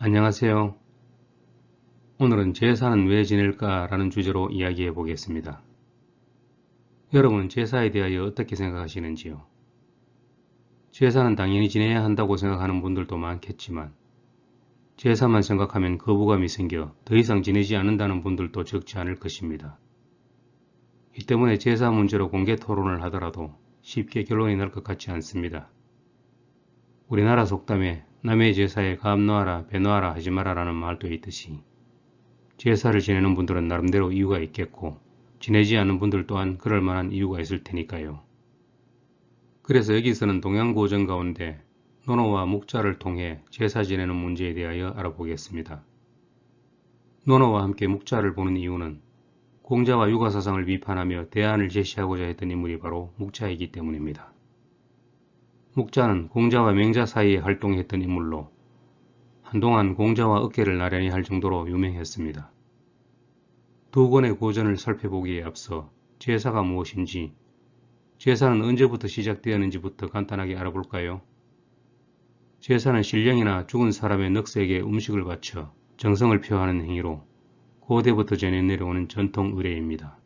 안녕하세요. 오늘은 제사는 왜 지낼까 라는 주제로 이야기해 보겠습니다. 여러분은 제사에 대하여 어떻게 생각하시는지요? 제사는 당연히 지내야 한다고 생각하는 분들도 많겠지만 제사만 생각하면 거부감이 생겨 더 이상 지내지 않는다는 분들도 적지 않을 것입니다. 이 때문에 제사 문제로 공개 토론을 하더라도 쉽게 결론이 날 것 같지 않습니다. 우리나라 속담에 남의 제사에 감 놓아라 배 놓아라 하지 마라 라는 말도 있듯이 제사를 지내는 분들은 나름대로 이유가 있겠고 지내지 않는 분들 또한 그럴 만한 이유가 있을 테니까요. 그래서 여기서는 동양고전 가운데 논어와 묵자를 통해 제사 지내는 문제에 대하여 알아보겠습니다. 논어와 함께 묵자를 보는 이유는 공자와 육아사상을 비판하며 대안을 제시하고자 했던 인물이 바로 묵자이기 때문입니다. 묵자는 공자와 맹자 사이에 활동했던 인물로 한동안 공자와 어깨를 나란히 할 정도로 유명했습니다. 두 권의 고전을 살펴보기에 앞서 제사가 무엇인지, 제사는 언제부터 시작되었는지부터 간단하게 알아볼까요? 제사는 신령이나 죽은 사람의 넋에게 음식을 바쳐 정성을 표하는 행위로 고대부터 전해 내려오는 전통 의례입니다.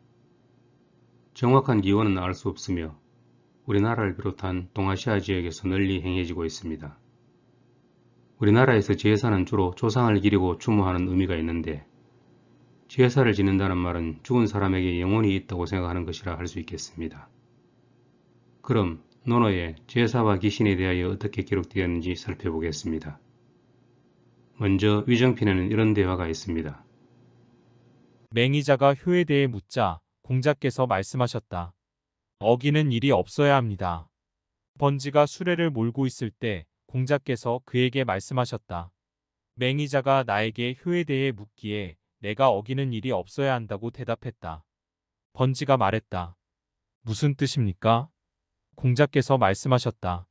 정확한 기원은 알 수 없으며 우리나라를 비롯한 동아시아 지역에서 널리 행해지고 있습니다. 우리나라에서 제사는 주로 조상을 기리고 추모하는 의미가 있는데 제사를 지낸다는 말은 죽은 사람에게 영혼이 있다고 생각하는 것이라 할 수 있겠습니다. 그럼 논어에 제사와 귀신에 대하여 어떻게 기록되었는지 살펴보겠습니다. 먼저 위정편에는 이런 대화가 있습니다. 맹의자가 효에 대해 묻자 공자께서 말씀하셨다. 어기는 일이 없어야 합니다. 번지가 수레를 몰고 있을 때 공자께서 그에게 말씀하셨다. 맹의자가 나에게 효에 대해 묻기에 내가 어기는 일이 없어야 한다고 대답했다. 번지가 말했다. 무슨 뜻입니까? 공자께서 말씀하셨다.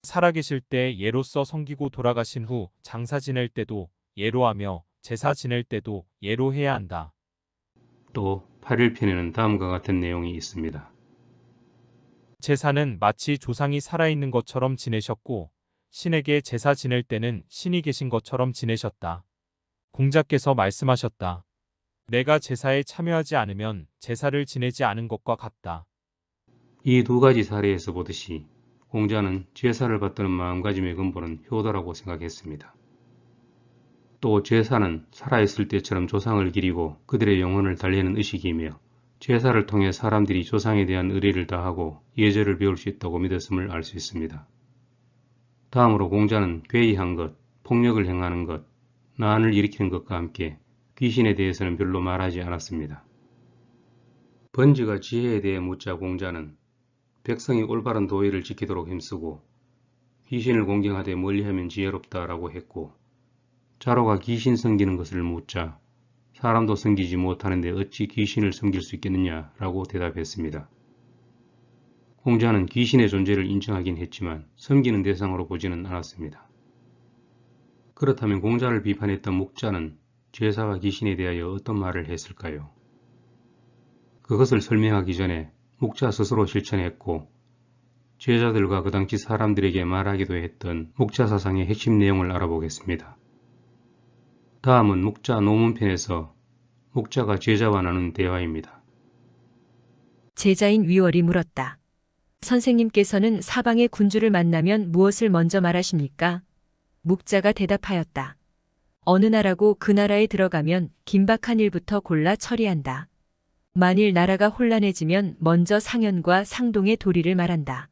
살아계실 때 예로서 섬기고 돌아가신 후 장사 지낼 때도 예로 하며 제사 지낼 때도 예로 해야 한다. 또 8일편에는 다음과 같은 내용이 있습니다. 제사는 마치 조상이 살아있는 것처럼 지내셨고 신에게 제사 지낼 때는 신이 계신 것처럼 지내셨다. 공자께서 말씀하셨다. 내가 제사에 참여하지 않으면 제사를 지내지 않은 것과 같다. 이 두 가지 사례에서 보듯이 공자는 제사를 받드는 마음가짐의 근본은 효도라고 생각했습니다. 또 제사는 살아있을 때처럼 조상을 기리고 그들의 영혼을 달래는 의식이며 제사를 통해 사람들이 조상에 대한 의리를 다하고 예절을 배울 수 있다고 믿었음을 알 수 있습니다. 다음으로 공자는 괴이한 것, 폭력을 행하는 것, 난을 일으키는 것과 함께 귀신에 대해서는 별로 말하지 않았습니다. 번지가 지혜에 대해 묻자 공자는 백성이 올바른 도의를 지키도록 힘쓰고 귀신을 공경하되 멀리하면 지혜롭다라고 했고 자로가 귀신 섬기는 것을 묻자 사람도 섬기지 못하는데 어찌 귀신을 섬길 수 있겠느냐라고 대답했습니다. 공자는 귀신의 존재를 인정하긴 했지만 섬기는 대상으로 보지는 않았습니다. 그렇다면 공자를 비판했던 묵자는 제사와 귀신에 대하여 어떤 말을 했을까요? 그것을 설명하기 전에 묵자 스스로 실천했고 제자들과 그 당시 사람들에게 말하기도 했던 묵자 사상의 핵심 내용을 알아보겠습니다. 다음은 묵자 노문편에서 묵자가 제자와 나눈 대화입니다. 제자인 위월이 물었다. 선생님께서는 사방의 군주를 만나면 무엇을 먼저 말하십니까? 묵자가 대답하였다. 어느 나라고 그 나라에 들어가면 긴박한 일부터 골라 처리한다. 만일 나라가 혼란해지면 먼저 상현과 상동의 도리를 말한다.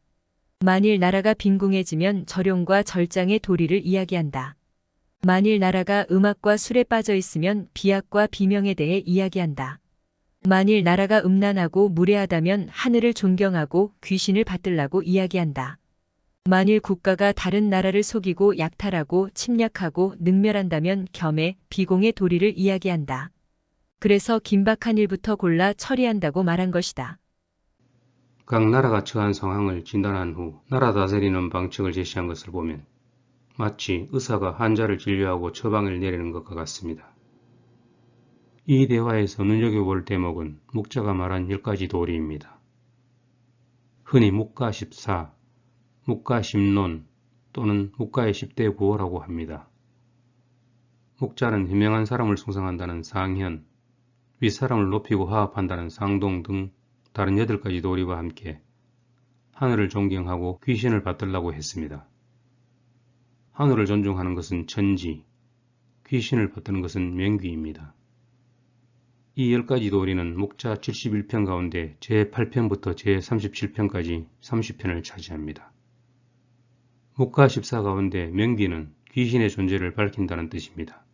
만일 나라가 빈궁해지면 절용과 절장의 도리를 이야기한다. 만일 나라가 음악과 술에 빠져 있으면 비악과 비명에 대해 이야기한다. 만일 나라가 음란하고 무례하다면 하늘을 존경하고 귀신을 받들라고 이야기한다. 만일 국가가 다른 나라를 속이고 약탈하고 침략하고 능멸한다면 겸해 비공의 도리를 이야기한다. 그래서 긴박한 일부터 골라 처리한다고 말한 것이다. 각 나라가 처한 상황을 진단한 후 나라 다스리는 방책을 제시한 것을 보면 마치 의사가 환자를 진료하고 처방을 내리는 것과 같습니다. 이 대화에서 눈여겨볼 대목은 묵자가 말한 10가지 도리입니다. 흔히 묵가 14, 묵가 10논 또는 묵가의 10대 구호라고 합니다. 목자는 현명한 사람을 숭상한다는 상현, 윗사람을 높이고 화합한다는 상동 등 다른 8가지 도리와 함께 하늘을 존경하고 귀신을 받들라고 했습니다. 하늘을 존중하는 것은 천지, 귀신을 받드는 것은 명귀입니다. 이 10가지 도리는 목자 71편 가운데 제8편부터 제37편까지 30편을 차지합니다. 목가 14 가운데 명귀는 귀신의 존재를 밝힌다는 뜻입니다.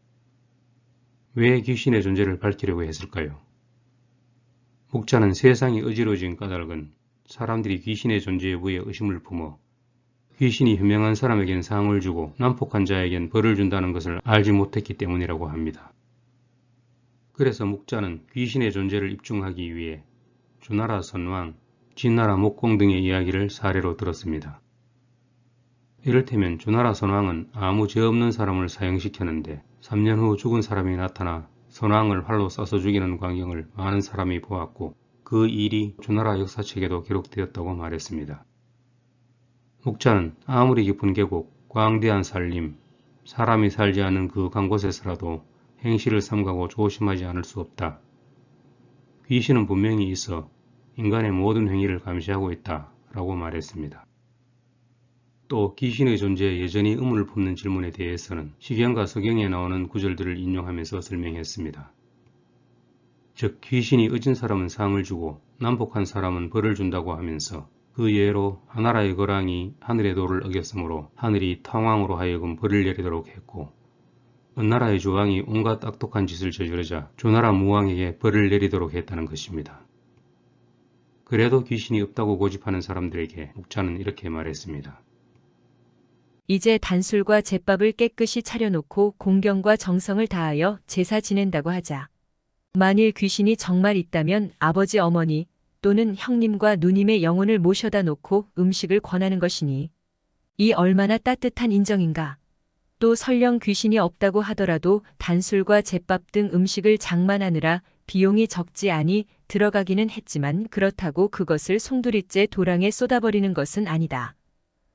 왜 귀신의 존재를 밝히려고 했을까요? 목자는 세상이 어지러워진 까닭은 사람들이 귀신의 존재에 의해 의심을 품어 귀신이 현명한 사람에겐 상을 주고 난폭한 자에겐 벌을 준다는 것을 알지 못했기 때문이라고 합니다. 그래서 목자는 귀신의 존재를 입증하기 위해 주나라 선왕, 진나라 목공 등의 이야기를 사례로 들었습니다. 이를테면 주나라 선왕은 아무 죄 없는 사람을 사형시켰는데 3년 후 죽은 사람이 나타나 선왕을 활로 쏴서 죽이는 광경을 많은 사람이 보았고 그 일이 주나라 역사책에도 기록되었다고 말했습니다. 목자는 아무리 깊은 계곡, 광대한 산림, 사람이 살지 않는 그 간 곳에서라도 행실을 삼가고 조심하지 않을 수 없다. 귀신은 분명히 있어 인간의 모든 행위를 감시하고 있다 라고 말했습니다. 또 귀신의 존재에 여전히 의문을 품는 질문에 대해서는 시경과 서경에 나오는 구절들을 인용하면서 설명했습니다. 즉 귀신이 어진 사람은 상을 주고 난폭한 사람은 벌을 준다고 하면서 그 예로 하나라의 거랑이 하늘의 도를 어겼으므로 하늘이 탕왕으로 하여금 벌을 내리도록 했고 은나라의 주왕이 온갖 악독한 짓을 저지르자 주나라 무왕에게 벌을 내리도록 했다는 것입니다. 그래도 귀신이 없다고 고집하는 사람들에게 목자는 이렇게 말했습니다. 이제 단술과 제밥을 깨끗이 차려놓고 공경과 정성을 다하여 제사 지낸다고 하자. 만일 귀신이 정말 있다면 아버지 어머니 또는 형님과 누님의 영혼을 모셔다 놓고 음식을 권하는 것이니 이 얼마나 따뜻한 인정인가. 또 설령 귀신이 없다고 하더라도 단술과 제밥 등 음식을 장만하느라 비용이 적지 않이 들어가기는 했지만 그렇다고 그것을 송두리째 도랑에 쏟아버리는 것은 아니다.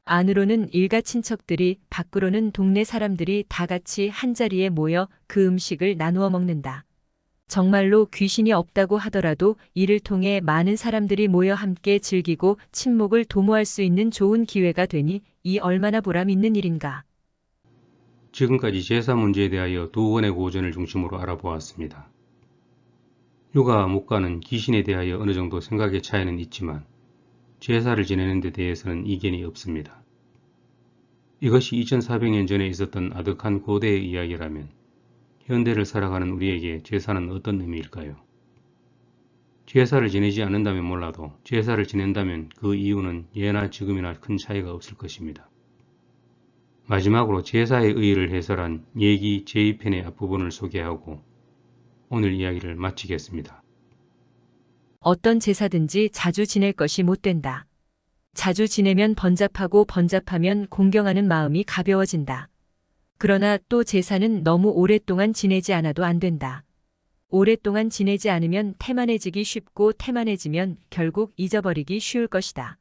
안으로는 일가 친척들이 밖으로는 동네 사람들이 다 같이 한자리에 모여 그 음식을 나누어 먹는다. 정말로 귀신이 없다고 하더라도 이를 통해 많은 사람들이 모여 함께 즐기고 친목을 도모할 수 있는 좋은 기회가 되니 이 얼마나 보람 있는 일인가. 지금까지 제사 문제에 대하여 두 권의 고전을 중심으로 알아보았습니다. 유가와 목가는 귀신에 대하여 어느 정도 생각의 차이는 있지만 제사를 지내는 데 대해서는 이견이 없습니다. 이것이 2400년 전에 있었던 아득한 고대의 이야기라면 현대를 살아가는 우리에게 제사는 어떤 의미일까요? 제사를 지내지 않는다면 몰라도 제사를 지낸다면 그 이유는 예나 지금이나 큰 차이가 없을 것입니다. 마지막으로 제사의 의의를 해설한 예기 제2편의 앞부분을 소개하고 오늘 이야기를 마치겠습니다. 어떤 제사든지 자주 지낼 것이 못 된다. 자주 지내면 번잡하고 번잡하면 공경하는 마음이 가벼워진다. 그러나 또 제사는 너무 오랫동안 지내지 않아도 안 된다. 오랫동안 지내지 않으면 태만해지기 쉽고 태만해지면 결국 잊어버리기 쉬울 것이다.